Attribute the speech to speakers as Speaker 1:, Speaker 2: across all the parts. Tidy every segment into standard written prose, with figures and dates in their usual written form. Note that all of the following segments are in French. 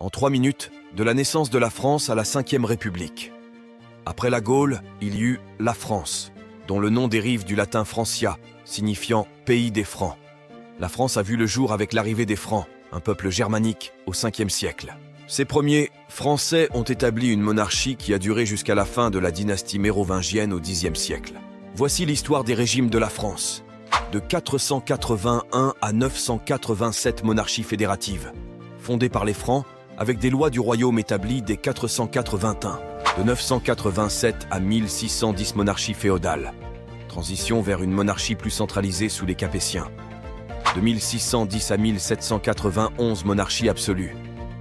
Speaker 1: En 3 minutes, de la naissance de la France à la Ve République. Après la Gaule, il y eut la France, dont le nom dérive du latin Francia, signifiant « pays des Francs ». La France a vu le jour avec l'arrivée des Francs, un peuple germanique, au 5e siècle. Ces premiers Français ont établi une monarchie qui a duré jusqu'à la fin de la dynastie mérovingienne au Xe siècle. Voici l'histoire des régimes de la France. De 481 à 987 monarchies fédératives, fondées par les Francs, avec des lois du royaume établies dès 481. De 987 à 1610 monarchies féodales. Transition vers une monarchie plus centralisée sous les Capétiens. De 1610 à 1791 monarchie absolue.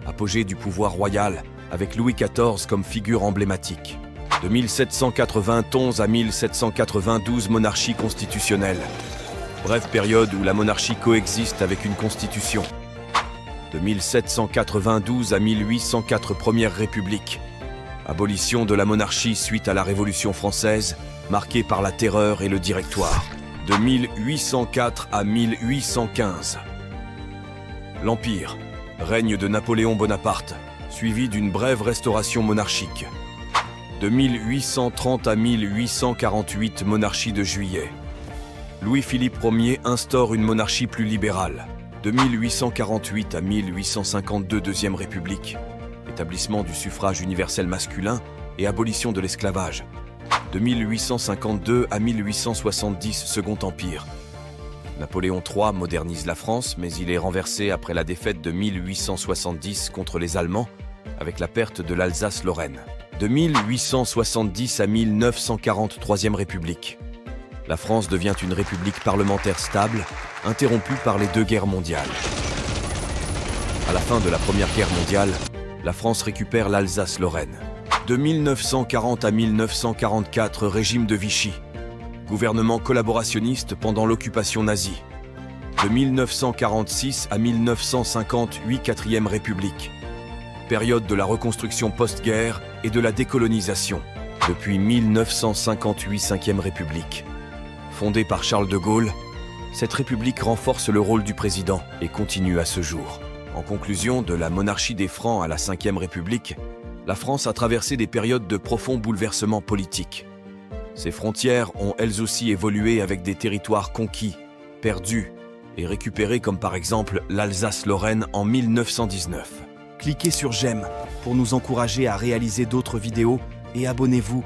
Speaker 1: Apogée du pouvoir royal, avec Louis XIV comme figure emblématique. De 1791 à 1792 monarchie constitutionnelle. Brève période où la monarchie coexiste avec une constitution. De 1792 à 1804 Première République. Abolition de la monarchie suite à la Révolution française, marquée par la terreur et le directoire. De 1804 à 1815. L'Empire, règne de Napoléon Bonaparte, suivi d'une brève restauration monarchique. De 1830 à 1848 monarchie de Juillet. Louis-Philippe Ier instaure une monarchie plus libérale. De 1848 à 1852 Deuxième République. Établissement du suffrage universel masculin et abolition de l'esclavage. De 1852 à 1870 Second Empire. Napoléon III modernise la France, mais il est renversé après la défaite de 1870 contre les Allemands, avec la perte de l'Alsace-Lorraine. De 1870 à 1940 Troisième République. La France devient une république parlementaire stable, interrompue par les 2 guerres mondiales. À la fin de la Première Guerre mondiale, la France récupère l'Alsace-Lorraine. De 1940 à 1944, régime de Vichy. Gouvernement collaborationniste pendant l'occupation nazie. De 1946 à 1958, Quatrième République. Période de la reconstruction post-guerre et de la décolonisation. Depuis 1958, Cinquième République. Fondée par Charles de Gaulle, cette république renforce le rôle du président et continue à ce jour. En conclusion, de la monarchie des Francs à la Ve République, la France a traversé des périodes de profonds bouleversements politiques. Ses frontières ont elles aussi évolué avec des territoires conquis, perdus et récupérés comme par exemple l'Alsace-Lorraine en 1919.
Speaker 2: Cliquez sur j'aime pour nous encourager à réaliser d'autres vidéos et abonnez-vous.